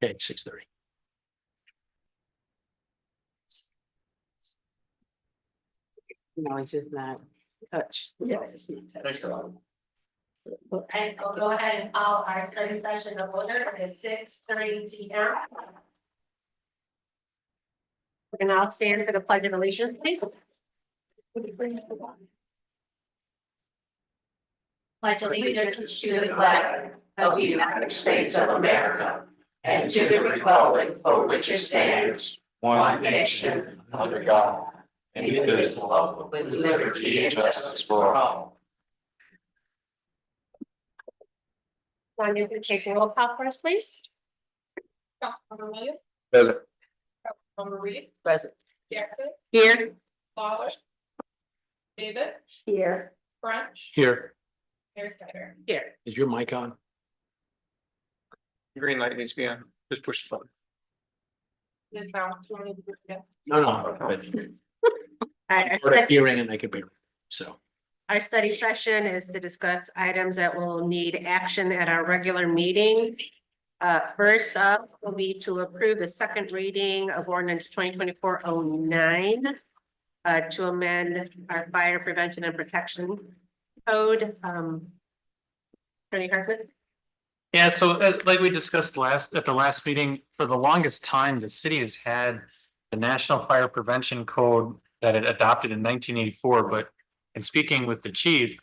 Okay, 6:30. No, it's just not touch. Yeah, it's not touch. So. And I'll go ahead and call our study session of order at 6:30 p.m. We can all stand for the pledge of allegiance, please. Pledge allegiance to the flag of the United States of America and to the republic for which it stands, one nation, under God, indivisible, with liberty and justice for all. Want you to take a roll call for us, please? Councilmember Williams. Present. Councilmember Reed. Present. Jackson. Here. Lawler. David. Here. French. Here. Mayor Snyder. Here. Is your mic on? Green light needs to be on. Just push the button. Ms. Brown, do you want to do it? No. All right, Put a hearing and they could be, so. our study session is to discuss items that will need action at our regular meeting. First up will be to approve the second reading of ordinance 2024-09 to amend our fire prevention and protection code. Attorney Hartman? Yeah, so like we discussed at the last meeting, for the longest time, the city has had the National Fire Prevention Code that it adopted in 1984, but in speaking with the chief,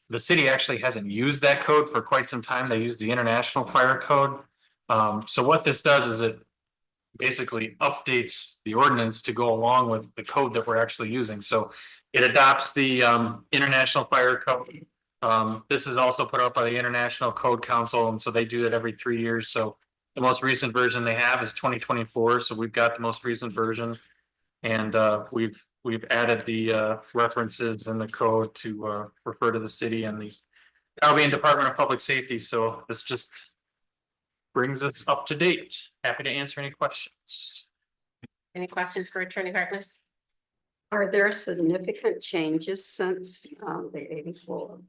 the city actually hasn't used that code for quite some time. They use the International Fire Code. So what this does is it basically updates the ordinance to go along with the code that we're actually using. So it adopts the International Fire Code. This is also put up by the International Code Council, and so they do it every 3 years. So the most recent version they have is 2024. So we've got the most recent version, and we've added the references in the code to refer to the city and the Albion Department of Public Safety. So this just brings us up to date. Happy to answer any questions. Any questions for Attorney Harkness? Are there significant changes since the 84?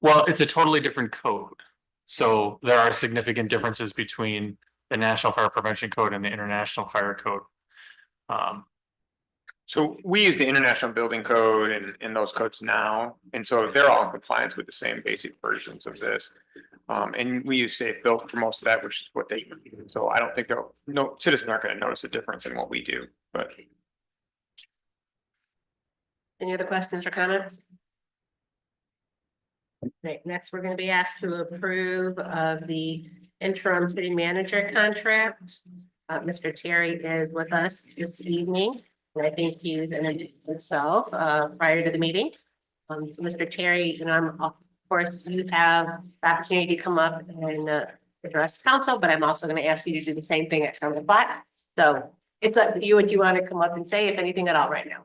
Well, it's a totally different code. So there are significant differences between the National Fire Prevention Code and the International Fire Code. So we use the International Building Code and those codes now, and so they're all in compliance with the same basic versions of this. And we use Safe Built for most of that, which is what they do. So I don't think no citizens aren't going to notice a difference in what we do, but. Any other questions or comments? Okay, next, we're going to be asked to approve of the interim city manager contract. Mr. Terry is with us this evening, and I think he's introduced himself prior to the meeting. Mr. Terry, of course, you have the opportunity to come up and address council, but I'm also going to ask you to do the same thing at 7 o'clock. So it's up to you what you want to come up and say, if anything at all, right now.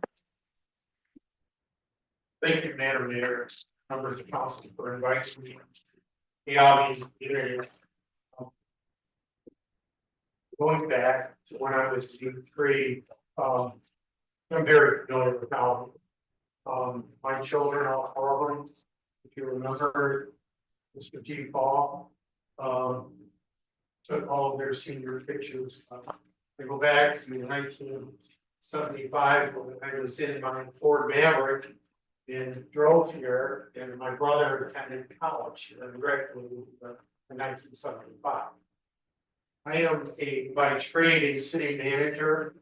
Thank you, Madam Mayor, members of council, for inviting me. The audience here. Going back to when I was in three, I'm very familiar with Albion. My children, all 4 of them, if you remember, Mr. G. Paul, took all of their senior pictures. They go back to 1975 when I was in my Ford Maverick and drove here, and my brother attended college and graduated in 1975. I am by trade a city manager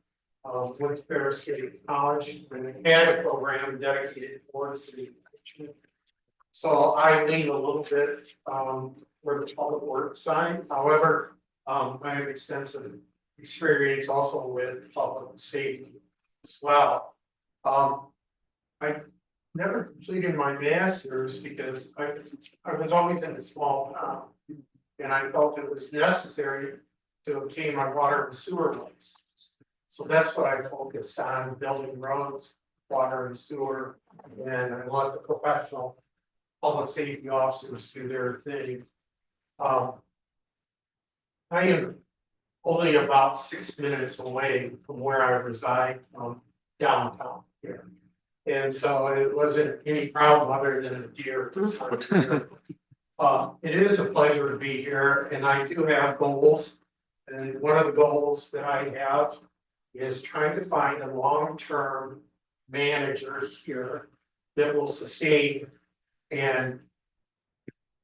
of Woods Ferris City College, and they had a program dedicated for the city management. So I lean a little bit for the public works side. However, I have extensive experience also with public safety as well. I never completed my master's because I was always in a small town, and I felt it was necessary to obtain my water and sewer license. So that's what I focused on, building roads, water and sewer, and I let the professional public safety officers do their thing. I am only about 6 minutes away from where I reside, downtown here. And so it wasn't any problem other than a deer at this time of year. It is a pleasure to be here and I do have goals. And one of the goals that I have is trying to find a long-term manager here that will sustain and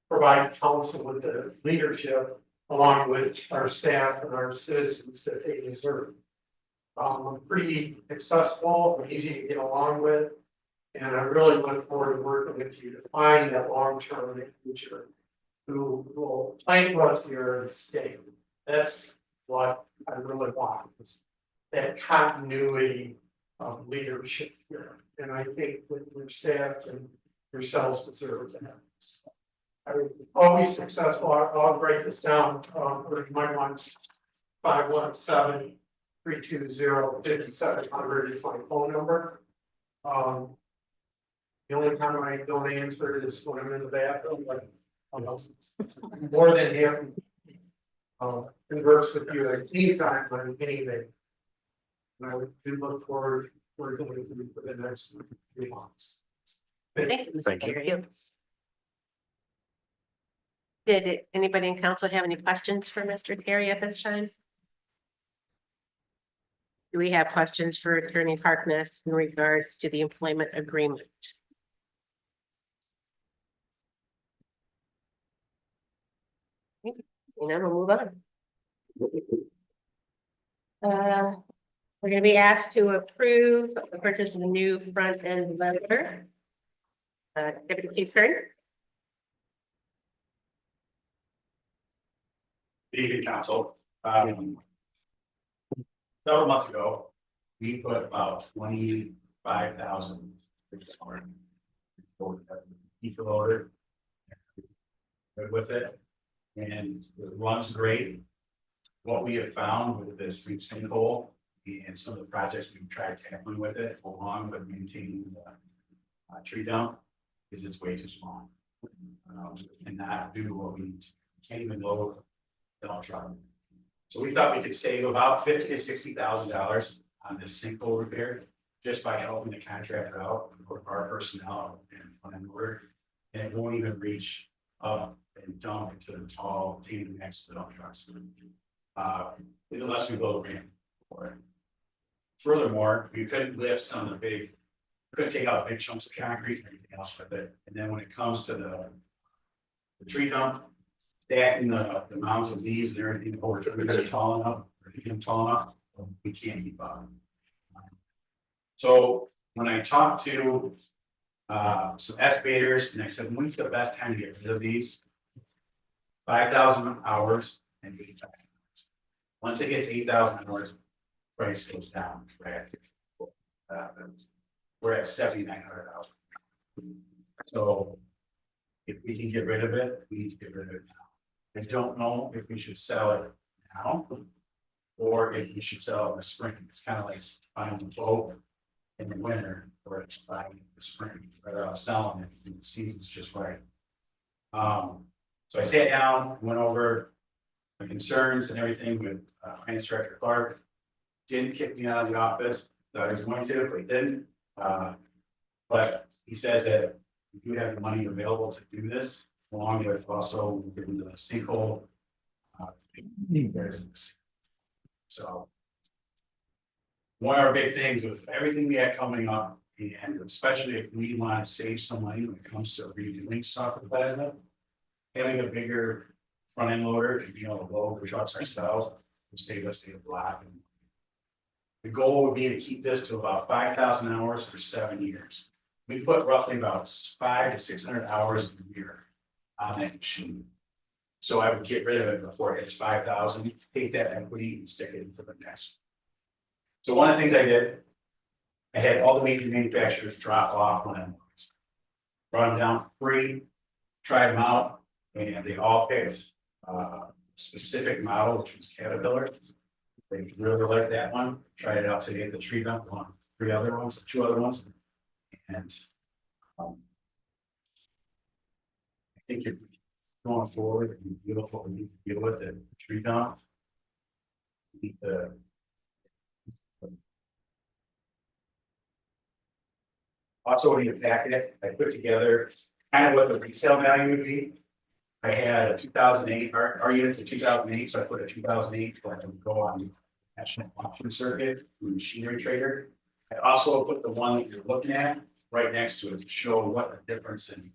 provide counsel with the leadership along with our staff and our citizens that they deserve. I'm pretty accessible, easy to get along with. And I really look forward to working with you to find that long-term future who will plant us here and stay. That's what I really want, is that continuity of leadership here. And I think with your staff and yourselves deserve to have this. I would always successful. I'll break this down, for my one, 517-320-5700 is my phone number. The only time I don't answer is when I'm in the bathroom, but I'm more than happy. Converse with you at any time on anything. And I would do look forward to working with you for the next 3 months. Thank you, Mr. Thank you. Terry. Did anybody in council have any questions for Mr. Terry at this time? Do we have questions for Attorney Harkness in regards to the employment agreement? And then we'll move on. We're gonna be asked to approve the purchase of a new front end loader. Deputy Chief Kern. Good evening, council. Several months ago, we put about 25,000 heat loader. Good with it, and it runs great. What we have found with this new sinkhole and some of the projects we've tried tackling with it, along with maintaining the tree dump, is it's way too small. And not do what we need to. Can't even load the truck. So we thought we could save about $50,000 to $60,000 on this sinkhole repair, just by helping the contractor out with our personnel and work. And it won't even reach up and dump into the tall tandem next to the dump trucks. Unless we build a ramp for it. Furthermore, we couldn't lift some of the big, couldn't take out big chunks of concrete and anything else with it. And then when it comes to the tree dump, stacking the mounds of leaves and everything over to be tall enough, or him tall enough, we can't keep up. So when I talked to some excavators, and I said, when's the best time to get rid of these? 5,000 hours and 8,000 hours. Once it gets 8,000 hours, price goes down drastically. We're at 7,900 hours. So if we can get rid of it, we need to get rid of it now. I don't know if we should sell it now or if we should sell it in the spring. It's kind of like buying a boat in the winter or it's buying it in the spring, rather than selling it when the season's just right. So I sat down, went over my concerns and everything with Finance Director Clark. Didn't kick me out of the office, thought he was going to, but he didn't. But he says that we do have the money available to do this, along with also giving the sinkhole. So one of our big things with everything we had coming up, and especially if we want to save some money when it comes to redoing stuff with Plaza, having a bigger front end loader to be able to load the trucks ourselves will save us a lot. The goal would be to keep this to about 5,000 hours for 7 years. We put roughly about 500 to 600 hours a year on that machine. So I would get rid of it before it hits 5,000, take that equity and stick it into the next. So one of the things I did, I had all the major manufacturers drop off when I brought them down for free, tried them out, and they all picked a specific model, which was Caterpillar. They really liked that one. Tried it out today at the tree dump on 2 other ones. And I think if going forward and deal with what we need to deal with the tree dump. Also in your packet, I put together kind of what the resale value would be. I had a 2008, our unit's a 2008, so I put a 2008 so I can go on the national auction circuit, through machinery trader. I also put the one that you're looking at right next to it to show what the difference in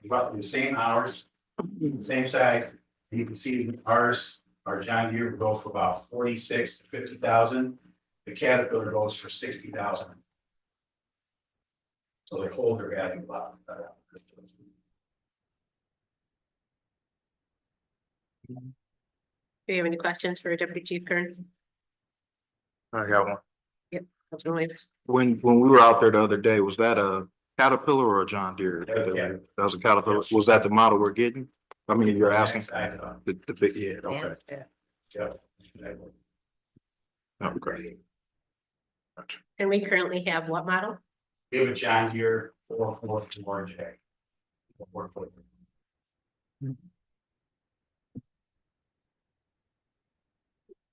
roughly the same hours, same size. And you can see ours, our John Deere will go for about 46 to 50,000. The Caterpillar goes for 60,000. So they hold their value a lot better. Do you have any questions for Deputy Chief Kern? I got one. Councilman Williams? When we were out there the other day, was that a Caterpillar or a John Deere? Caterpillar. That was a Caterpillar. Was that the model we're getting? I mean, you're asking. Side, The big, yeah, okay. yeah. Okay. Gotcha. And we currently have what model? We have a John Deere 444J.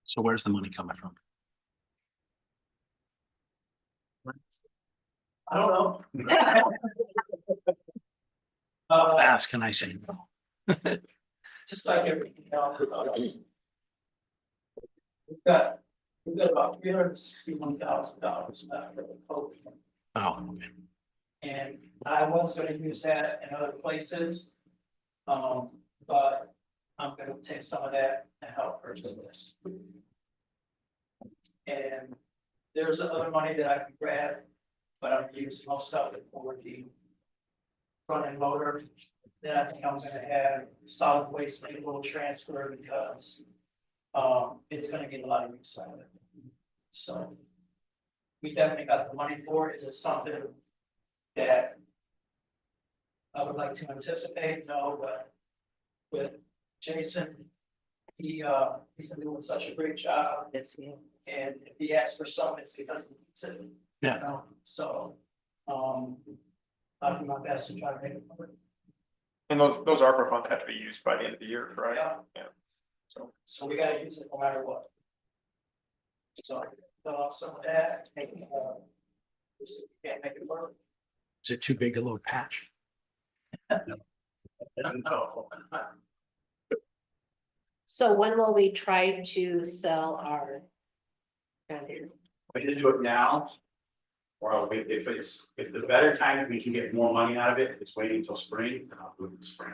So where's the money coming from? I don't know. Fast, can I say no? Just like everything else. We've got about $361,000 left for the code. Oh, okay. And I was gonna use that in other places. But I'm gonna take some of that and help purchase this. And there's other money that I can grab, but I'm gonna use most of it for the front end loader. Then I think I'm gonna have solid waste make a little transfer because it's gonna get a lot of use out of it. So we definitely got the money for it. Is it something that I would like to anticipate? No, but with Jason, he's been doing such a great job. Yes, yeah. And if he asks for something, it's because he needs it. Yeah. You know? So, I'll do my best to try to make it work. And those ARPA funds have to be used by the end of the year, right? Yeah. So, So we gotta use it no matter what. So, fill out some of that, make it, just can't make it work. Is it too big a load patch? No. So when will we try to sell our? John Deere? We can do it now. Or if the better time that we can get more money out of it, is waiting until spring, then I'll do it in the spring.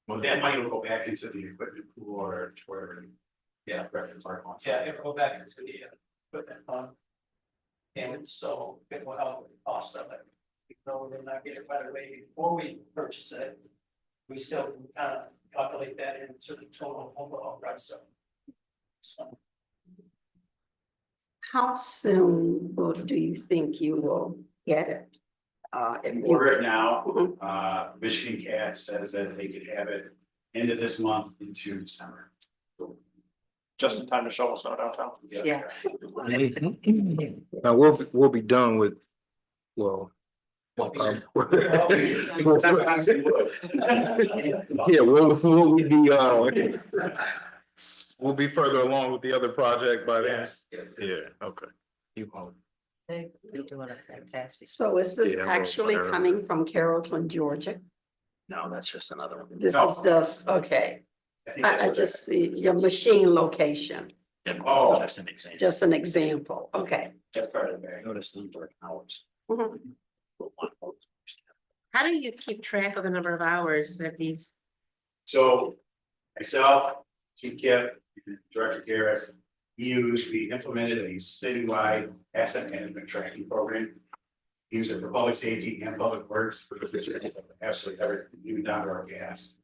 Well, that money will go back into the equipment pool or where, yeah, record park wants. Yeah, it'll go back into the equipment fund. And so it will help with the cost of it. Even though we're not getting it right away before we purchase it, we still can kind of calculate that into the total overall price of it. So. How soon do you think you will get it? If you- Order it now, Mhm. Michigan Cat says that they could have it end of this month into December. just in time to shovel snow downtown. Yeah. Now, we'll be done with, well. Yeah, we'll be further along with the other project by then. Yeah, okay. You all. They're doing a fantastic. So is this Yeah, well, actually whatever. coming from Carrollton, Georgia? No, that's just another one. This No. is just, okay, think that's I what just see your machine location, Yeah, Oh. Just an example. just an example, okay. That's part of the bag. Notice the number of hours. Mhm. How do you keep track of the number of hours that these? So myself, Chief Kip, and Director Garrett, we implemented a citywide asset management tracking program. Use it for public safety and public works, for absolutely everything, even down to our gas.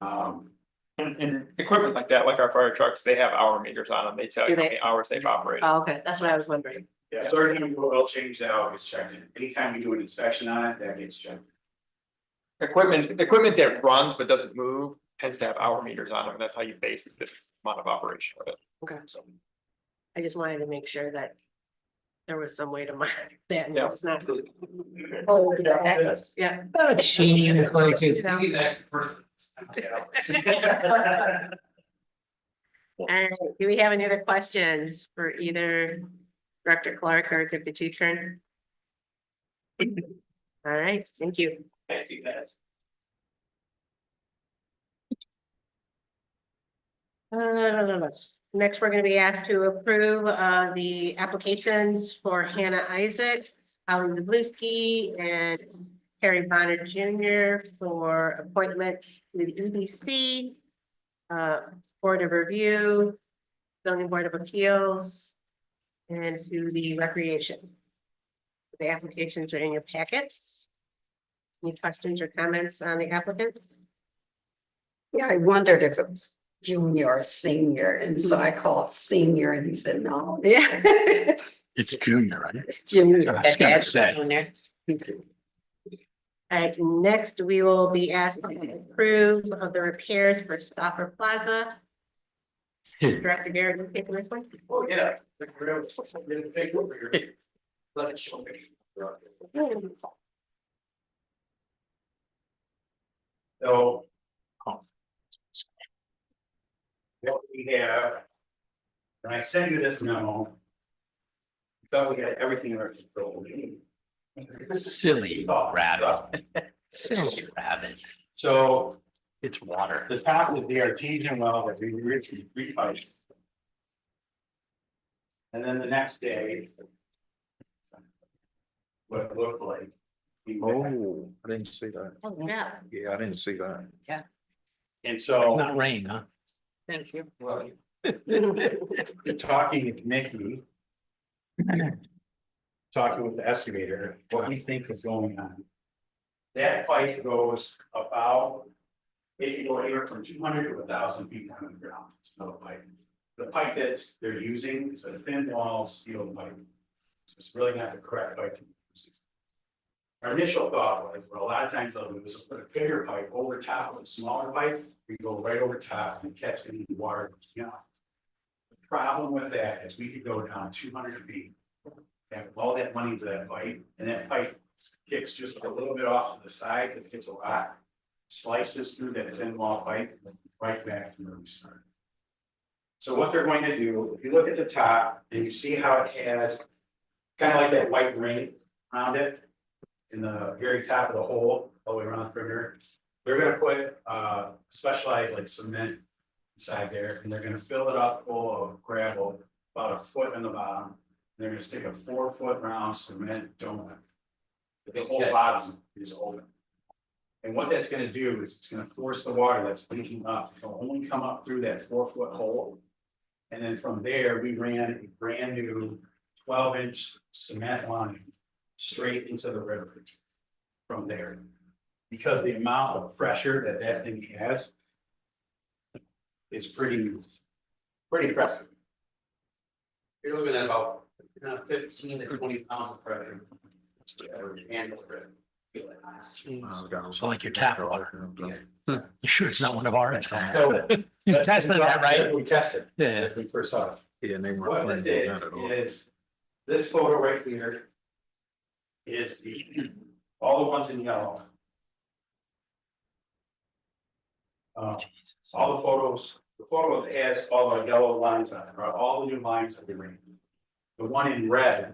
And equipment like that, like our fire trucks, they have hour meters on them. They tell you Do how they? many hours they've operated. Oh, okay, that's what I was wondering. Yeah, so every time we go oil change, that all gets checked in. Anytime we do an inspection on it, that gets checked. Equipment that runs but doesn't move tends to have hour meters on them. And that's how you base the amount of operation of it. Okay. I just wanted to make sure that there was some way to monitor that and Yeah. it's not. Oh, yeah. All right, do we have any other questions for either Director Clark or Deputy Chief Turner? All right, thank you. Thank you, guys. Next, we're gonna be asked to approve the applications for Hannah Isaacs, Holly Zablewski, and Harry Bonner Jr. for appointments to the EDC, Board of Review, Zoning Board of Appeals, and to the Recreation. The applications are in your packets. Any questions or comments on the applicants? Yeah, I wondered if it was junior or senior, and so I called senior and he said, no. Yeah. It's junior, right? It's junior. I was gonna say. All right, next we will be asked to approve of the repairs for Stopper Plaza. Director Garrett, you taking this one? Oh, yeah. Let it show me. So. What we have. When I sent you this memo. We thought we had everything under control. Silly rabbit. Silly rabbit. So It's water. the top of the artesian well that we originally repiped. And then the next day. What it looked like. Oh, I didn't see that. Oh, yeah. Yeah, I didn't see that. And so. Not rain, huh? Thank you. Well, talking with Mickey. Talking with the excavator, what we think is going on. That pipe goes about. It can go anywhere from 200 to 1,000 feet down the ground, it's another pipe. The pipe that they're using is a thin wall steel pipe. So it's really not the correct pipe to use. Our initial thought was, well, a lot of times they'll do is put a bigger pipe over top of a smaller pipe, we go right over top and catch any water. The problem with that is we could go down 200 feet. Have all that money to that pipe, and that pipe kicks just a little bit off to the side, because it gets a rock, slices through that thin wall pipe, and right back to where we started. So what they're going to do, if you look at the top, and you see how it has kind of like that white ring around it, in the very top of the hole, all the way around the perimeter, they're gonna put specialized like cement inside there, and they're gonna fill it up full of gravel, about a foot in the bottom. They're gonna stick a 4-foot round cement dome. The whole bottom is open. And what that's gonna do is it's gonna force the water that's leaking up to only come up through that 4-foot hole. And then from there, we ran a brand new 12-inch cement line straight into the river from there. Because the amount of pressure that that thing has is pretty impressive. You're looking at about 15 to 20 pounds of pressure. So like your tap water. You sure it's not one of ours? So, You tested that, right? We tested. Yeah. When we first saw it. Yeah, and they weren't What playing this that at all. is this photo right here. Is the, all the ones in yellow. All the photos, the photo that has all the yellow lines on it, are all the new lines that we ran. The one in red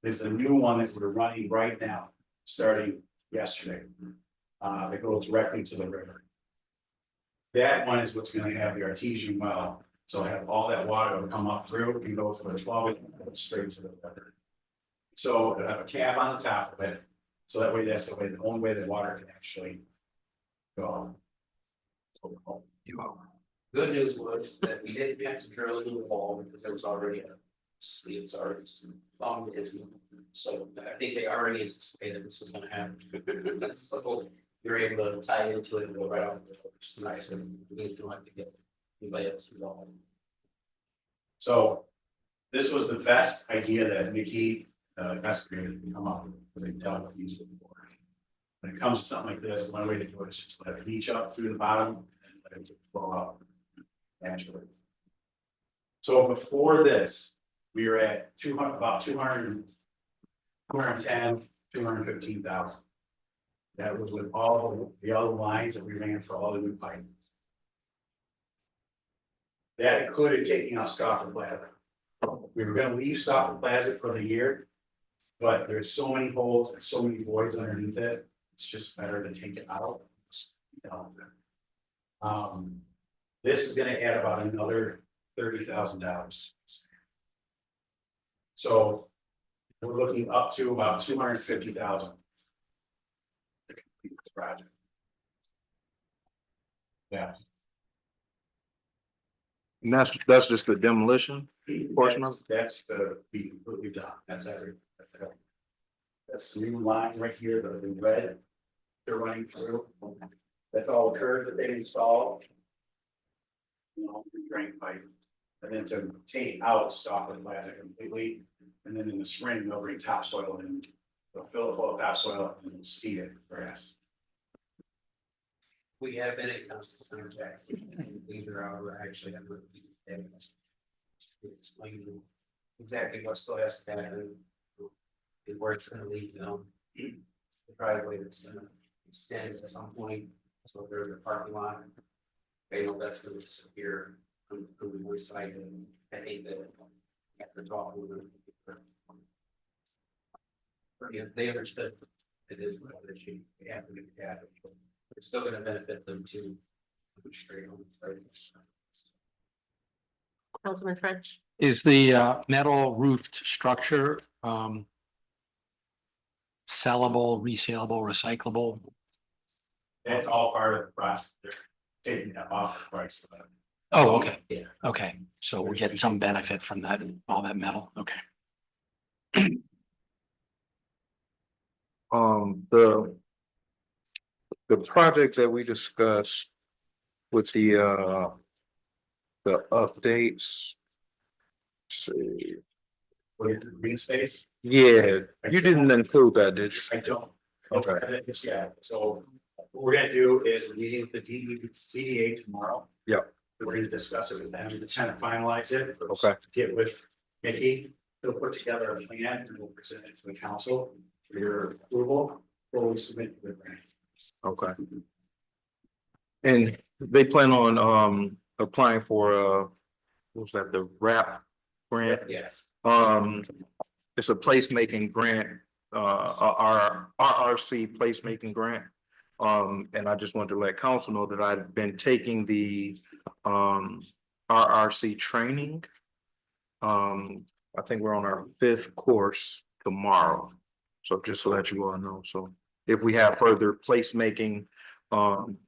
is the new one that we're running right now, starting yesterday. That goes directly to the river. That one is what's gonna have the artesian well, so have all that water will come up through and go through a 12 straight to the river. So they have a cap on the top of it, so that way, that's the only way the water can actually go. Good news was that we didn't have to drill a new hole because there was already long is. So I think they already anticipated this was gonna happen. So you're able to tie into it and go right off, which is nice, because we don't have to get anybody else involved. So this was the best idea that Mickey, excavator can come up with, because they've dealt with these before. When it comes to something like this, one way to do it is just let it leach up through the bottom and let it flow out naturally. So before this, we were at about 210, 215,000. That was with all the other lines that we ran for all the new pipe. That included taking out Stopper Plaza. We were gonna leave Stopper Plaza for the year. But there's so many holes and so many voids underneath it, it's just better to take it out. This is gonna add about another $30,000. So we're looking up to about 250,000. to complete this project. Yeah. And that's just the demolition portion of it? That's to be completely done, that's everything. That's the new line right here, the red, they're running through. That's all the curve that they installed. You know, the drain pipe, and then to take out stock with plaza completely, and then in the spring, they'll bring topsoil in. They'll fill it full of topsoil and they'll seed it with grass. We have been in constant contact. These are our actually. Explain exactly what still has to happen. And where it's gonna lead, the driveway that's gonna extend at some point, so there's a parking lot. They know that's gonna disappear from the west side, and I think that after talking with them. Yeah, they understood it is what it is, they have to make it happen. It's still gonna benefit them too. Straight on. Councilman French. Is the metal roofed structure sellable, resaleable, recyclable? That's all part of the process. They're taking that off the price of it. Oh, okay. Yeah. Okay, so we get some benefit from that, all that metal, okay. The project that we discussed with the updates. Let's see, With the green space, yeah, you didn't include that, did you? I don't. Okay. Yeah, so what we're gonna do is we're meeting with the DDA tomorrow. Yep. We're gonna discuss it with them to kind of finalize it. Okay. Get with Mickey, he'll put together a plan and we'll present it to the council for your approval, before we submit the grant. Okay. And they plan on applying for what was that, the RAP grant? Yes. It's a placemaking grant, our RRC placemaking grant. And I just wanted to let council know that I've been taking the RRC training. I think we're on our 5th course tomorrow. So just to let you all know, so if we have further placemaking,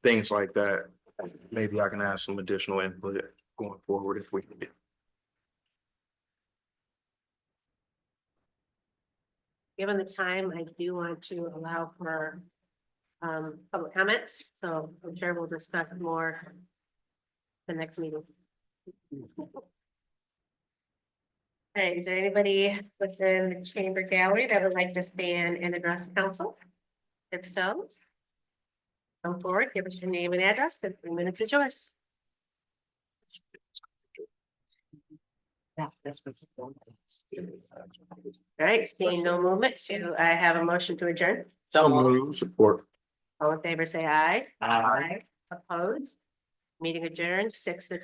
things like that, maybe I can add some additional input going forward if we can get. Given the time, I do want to allow for public comments, so I'm sure we'll discuss more the next meeting. Hey, is there anybody within the chamber gallery that would like to stand and address council? If so, come forward, give us your name and address, and 3 minutes is yours. All right, seeing no movement, do I have a motion to adjourn? Support. All in favor, say aye. Aye. Opposed? Meeting adjourned, 6:50.